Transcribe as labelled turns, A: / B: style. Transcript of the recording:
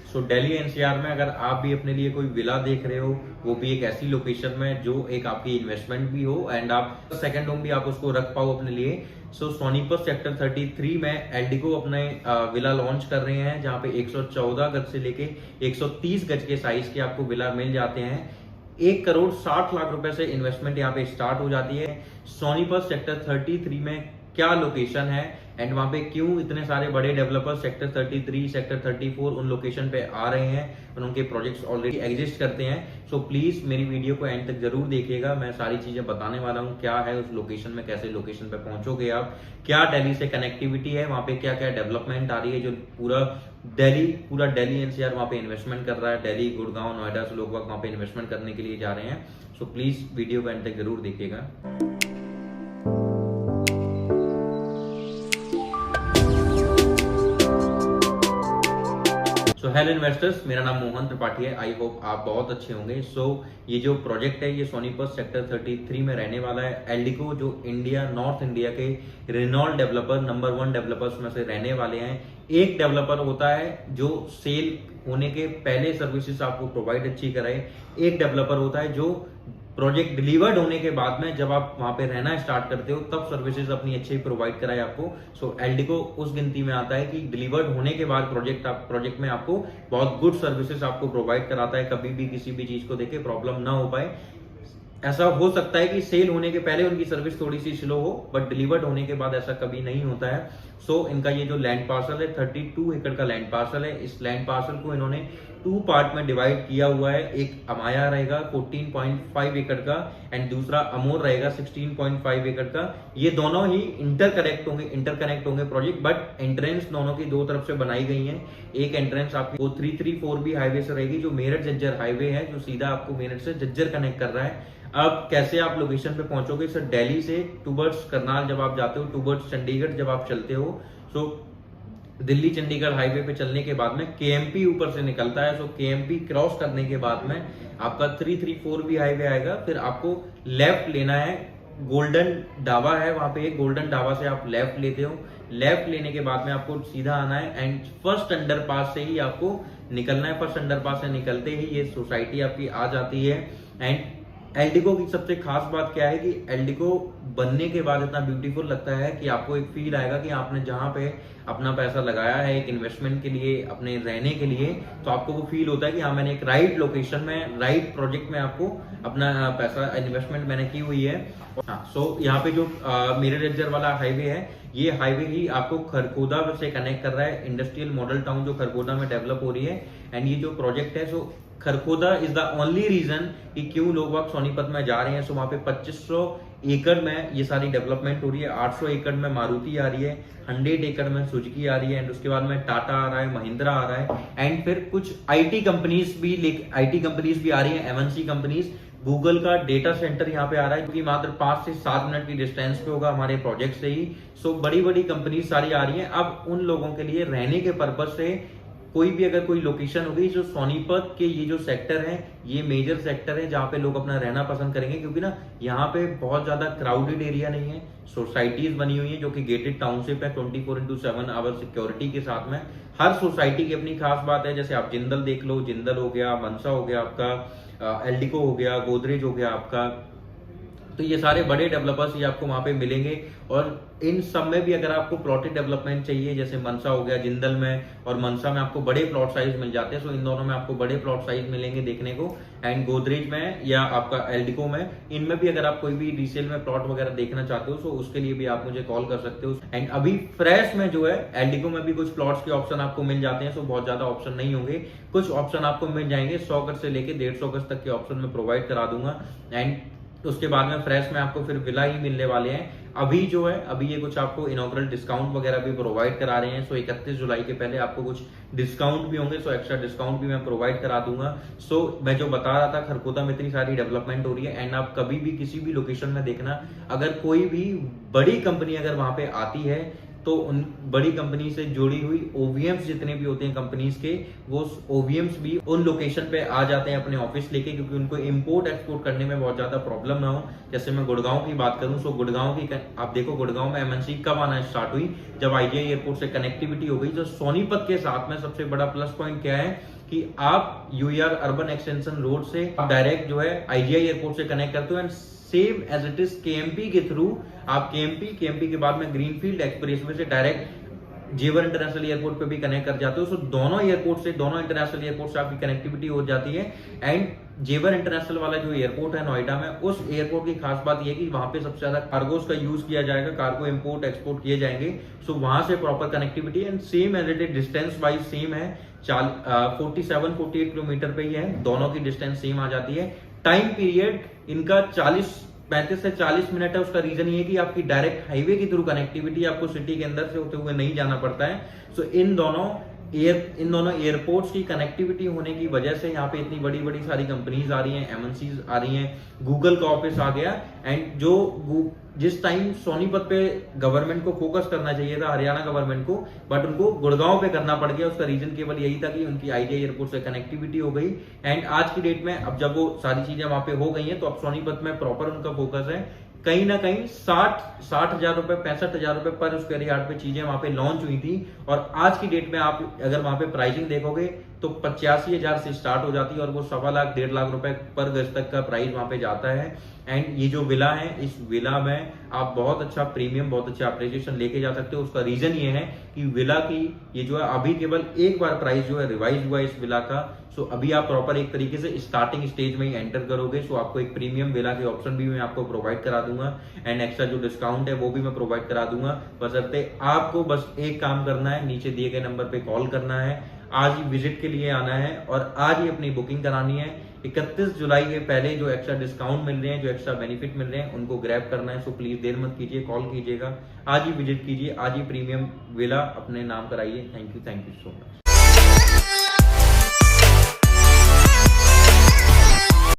A: सो Delhi NCR में अगर आप भी अपने लिए कोई विला देख रहे हो, वो भी एक ऐसी लोकेशन में जो एक आपकी इन्वेस्टमेंट भी हो एंड आप सेकंड होम भी आप उसको रख पाओ अपने लिए। सो सोनीपत सेक्टर 33 में एल्डिको अपने विला लॉन्च कर रहे हैं, जहां पे 114 गज से लेके 130 गज के साइज के आपको विला मिल जाते हैं। 1,60,00,000 रुपए से इन्वेस्टमेंट यहाँ पे स्टार्ट हो जाती है। सोनीपत सेक्टर 33 में क्या लोकेशन है एंड वहां पे क्यों इतने सारे बड़े डेवलपर्स सेक्टर 33, सेक्टर 34 उन लोकेशन पे आ रहे हैं और उनके प्रोजेक्ट्स ऑलरेडी एग्जिस्ट करते हैं। सो प्लीज मेरी वीडियो को एंड तक जरूर देखिएगा, मैं सारी चीजें बताने वाला हूँ क्या है उस लोकेशन में, कैसे लोकेशन पे पहुंचोगे आप, क्या दिल्ली से कनेक्टिविटी है, वहां पे क्या क्या डेवलपमेंट आ रही है, जो पूरा दिल्ली एनसीआर वहां पे इन्वेस्टमेंट कर रहा है। दिल्ली, गुड़गांव, नोएडा से लोग वहां पे इन्वेस्टमेंट करने के लिए जा रहे हैं। सो प्लीज वीडियो को एंड तक जरूर देखिएगा। सो हेलो इन्वेस्टर्स, मेरा नाम मोहन त्रिपाठी है। आई होप आप बहुत अच्छे होंगे। सो ये जो प्रोजेक्ट है ये सोनीपत सेक्टर 33 में रहने वाला है। एल्डिको जो नॉर्थ इंडिया के रिनॉल्ड डेवलपर, नंबर 1 डेवलपर्स में से रहने वाले हैं। एक डेवलपर होता है जो सेल होने के पहले सर्विसेज आपको प्रोवाइड अच्छी कराए, एक डेवलपर होता है जो प्रोजेक्ट डिलीवर्ड होने के बाद में जब आप वहां पे रहना स्टार्ट करते हो तब सर्विसेज अपनी अच्छी प्रोवाइड कराए आपको। सो एल्डिको उस गिनती में आता है कि डिलीवर्ड होने के बाद प्रोजेक्ट में आपको बहुत गुड सर्विसेज आपको प्रोवाइड कराता है, कभी भी किसी भी चीज को देखे प्रॉब्लम ना हो पाए। ऐसा हो सकता है कि सेल होने के पहले उनकी सर्विस थोड़ी सी स्लो हो, बट डिलीवर्ड होने के बाद ऐसा कभी नहीं होता है। सो इनका ये जो लैंड पार्सल है 32 एकड़ का लैंड पार्सल है। इस लैंड पार्सल को इन्होंने 2 पार्ट में डिवाइड किया हुआ है। एक अमाया रहेगा 14.5 एकड़ का एंड दूसरा अमोर रहेगा 16.5 एकड़ का। ये दोनों ही इंटरकनेक्ट होंगे प्रोजेक्ट, बट एंट्रेंस दोनों की दो तरफ से बनाई गई है। एक एंट्रेंस आपकी 334B हाईवे से रहेगी जो मेरठ जज्जर हाईवे है, जो सीधा आपको मेरठ से जज्जर कनेक्ट कर रहा है। अब कैसे आप लोकेशन पे पहुंचोगे? सर दिल्ली से टूवर्ड्स करनाल जब आप जाते हो, टूवर्ड्स चंडीगढ़ जब आप चलते हो, सो दिल्ली चंडीगढ़ हाईवे पे चलने के बाद में केएमपी ऊपर से निकलता है। सो केएमपी क्रॉस करने के बाद में आपका 334B हाईवे आएगा, फिर आपको लेफ्ट लेना है। गोल्डन ढाबा है वहां पे, एक गोल्डन ढाबा से आप लेफ्ट लेते हो। लेफ्ट लेने के बाद में आपको सीधा आना है एंड फर्स्ट अंडरपास से ही आपको निकलना है। फर्स्ट अंडरपास से निकलते ही ये सोसाइटी आपकी आ जाती है। एंड एल्डिको की सबसे खास बात क्या है कि एल्डिको बनने के बाद इतना ब्यूटीफुल लगता है कि आपको एक फील आएगा कि आपने जहां पे अपना पैसा लगाया है एक इन्वेस्टमेंट के लिए, अपने रहने के लिए, तो आपको वो फील होता है कि हाँ मैंने एक राइट लोकेशन में, राइट प्रोजेक्ट में आपको अपना पैसा इन्वेस्टमेंट मैंने की हुई है। हाँ, सो यहाँ पे जो मेरठ जज्जर वाला हाईवे है, ये हाईवे ही आपको खरगोदा से कनेक्ट कर रहा है। इंडस्ट्रियल मॉडल टाउन जो खरगोदा में डेवलप हो रही है एंड ये जो प्रोजेक्ट है, सो Kharghoda is the only reason कि क्यों लोग वक्त सोनीपत में जा रहे हैं। सो वहां पे 2500 एकड़ में ये सारी डेवलपमेंट हो रही है। 800 एकड़ में मारुति आ रही है, 100 एकड़ में सुजुकी आ रही है एंड उसके बाद में टाटा आ रहा है, महिंद्रा आ रहा है एंड फिर कुछ आईटी कंपनीज भी आ रही है, एमएनसी कंपनीज। गूगल का डेटा सेंटर यहाँ पे आ रहा है, क्योंकि मात्र 5 से 7 मिनट की डिस्टेंस पे होगा हमारे प्रोजेक्ट से ही। सो बड़ी बड़ी कंपनीज सारी आ रही है। अब उन लोगों के लिए रहने के पर्पज से कोई भी अगर कोई लोकेशन होगी, जो सोनीपत के ये जो सेक्टर है, ये मेजर सेक्टर है जहां पे लोग अपना रहना पसंद करेंगे, क्योंकि ना यहाँ पे बहुत ज्यादा क्राउडेड एरिया नहीं है। सोसाइटीज बनी हुई है जो कि गेटेड टाउनशिप है, 24/7 आवर सिक्योरिटी के साथ में। हर सोसाइटी की अपनी खास बात है। जैसे आप जिंदल देख लो, जिंदल हो गया, मनसा हो गया आपका, एल्डिको हो गया, गोदरेज हो गया आपका, तो ये सारे बड़े डेवलपर्स ही आपको वहां पे मिलेंगे। और इन सब में भी अगर आपको प्लॉटेड डेवलपमेंट चाहिए, जैसे मनसा हो गया, जिंदल में और मनसा में आपको बड़े प्लॉट साइज मिल जाते हैं। सो इन दोनों में आपको बड़े प्लॉट साइज मिलेंगे देखने को। एंड गोदरेज में या आपका एल्डिको में, इनमें भी अगर आप कोई भी रीसेल में प्लॉट वगैरह देखना चाहते हो, तो उसके लिए भी आप मुझे कॉल कर सकते हो। एंड अभी फ्रेश में जो है एल्डिको में भी कुछ प्लॉट्स के ऑप्शन आपको मिल जाते हैं। सो बहुत ज्यादा ऑप्शन नहीं होंगे, कुछ ऑप्शन आपको मिल जाएंगे। 100 गज से लेके 150 गज तक के ऑप्शन में प्रोवाइड करा दूंगा। एंड उसके बाद में फ्रेश में आपको फिर विला ही मिलने वाले हैं। अभी जो है, अभी ये कुछ आपको इनॉग्रल डिस्काउंट वगैरह भी प्रोवाइड करा रहे हैं। सो 31 जुलाई के पहले आपको कुछ डिस्काउंट भी होंगे। सो एक्स्ट्रा डिस्काउंट भी मैं प्रोवाइड करा दूंगा। सो मैं जो बता रहा था, खरगोदा में इतनी सारी डेवलपमेंट हो रही है एंड आप कभी भी किसी भी लोकेशन में देखना, अगर कोई भी बड़ी कंपनी अगर वहां पे आती है तो उन बड़ी कंपनी से जुड़ी हुई ओवीएम्स जितने भी होते हैं कंपनीज के, वो ओवीएम्स भी उन लोकेशन पे आ जाते हैं अपने ऑफिस लेके, क्योंकि उनको इंपोर्ट एक्सपोर्ट करने में बहुत ज्यादा प्रॉब्लम ना हो। जैसे मैं गुड़गांव की बात करूं, सो गुड़गांव की आप देखो, गुड़गांव में एमएनसी कब आना स्टार्ट हुई? जब आईजीआई एयरपोर्ट से कनेक्टिविटी हो गई। तो सोनीपत के साथ में सबसे बड़ा प्लस पॉइंट क्या है कि आप यूआर अर्बन एक्सटेंशन रोड से डायरेक्ट जो है आईजीआई एयरपोर्ट से कनेक्ट करते हो, and same as it is KMP के थ्रू आप केएमपी के बाद में ग्रीनफील्ड एक्सप्रेसवे से डायरेक्ट जेवर इंटरनेशनल एयरपोर्ट पे भी कनेक्ट कर जाते हो। सो दोनों एयरपोर्ट से, दोनों इंटरनेशनल एयरपोर्ट से आपकी कनेक्टिविटी हो जाती है। एंड जेवर इंटरनेशनल वाला जो एयरपोर्ट है नोएडा में, उस एयरपोर्ट की खास बात यह कि वहां पे सबसे ज्यादा कार्गोस का यूज किया जाएगा, कार्गो इंपोर्ट एक्सपोर्ट किए जाएंगे। सो वहां से proper connectivity and same as it is distance wise same है, 47-48 किलोमीटर पे ही है, दोनों की डिस्टेंस सेम आ जाती है। टाइम पीरियड इनका 35 से 40 मिनट है। उसका रीजन ये है कि आपकी डायरेक्ट हाईवे के थ्रू कनेक्टिविटी, आपको सिटी के अंदर से होते हुए नहीं जाना पड़ता है। सो इन दोनों एयरपोर्ट्स की कनेक्टिविटी होने की वजह से यहाँ पे इतनी बड़ी बड़ी सारी कंपनीज आ रही हैं, एमएनसीज आ रही हैं, गूगल का ऑफिस आ गया। एंड जिस टाइम सोनीपत पे गवर्नमेंट को फोकस करना चाहिए था, हरियाणा गवर्नमेंट को, बट उनको गुड़गांव पे करना पड़ गया। उसका रीजन केवल यही था कि उनकी आईजीआई एयरपोर्ट से कनेक्टिविटी हो गई। एंड आज की डेट में अब जब वो सारी चीजें वहां पे हो गई हैं, तो अब सोनीपत में प्रॉपर उनका फोकस है। कहीं ना कहीं 60,000 रुपए, 65,000 रुपए पर स्क्वायर यार्ड पे चीजें वहां पे लॉन्च हुई थी। और आज की डेट में आप अगर वहां पे प्राइसिंग देखोगे तो 85,000 से स्टार्ट हो जाती है, और वो 1.25 लाख 1.5 लाख रुपए पर गज तक का प्राइस वहां पे जाता है। एंड ये जो विला है, इस विला में आप बहुत अच्छा प्रीमियम, बहुत अच्छा अप्रिसिएशन लेके जा सकते हो। उसका रीजन ये है कि विला की ये जो है अभी केवल एक बार प्राइस जो है रिवाइज हुआ है इस विला का। सो अभी आप प्रॉपर एक तरीके से स्टार्टिंग स्टेज में ही एंटर करोगे। सो आपको एक प्रीमियम विला के ऑप्शन भी मैं आपको प्रोवाइड करा दूंगा, एंड एक्स्ट्रा जो डिस्काउंट है वो भी मैं प्रोवाइड करा दूंगा। बशर्ते आपको बस एक काम करना है, नीचे दिए गए नंबर पे कॉल करना है, आज ही विजिट के लिए आना है और आज ही अपनी बुकिंग करानी है। 31 जुलाई के पहले जो एक्स्ट्रा डिस्काउंट मिल रहे हैं, जो एक्स्ट्रा बेनिफिट मिल रहे हैं, उनको ग्रैब करना है। सो प्लीज देर मत कीजिए, कॉल कीजिएगा, आज ही विजिट कीजिए, आज ही प्रीमियम विला अपने नाम कराइए। Thank you so much.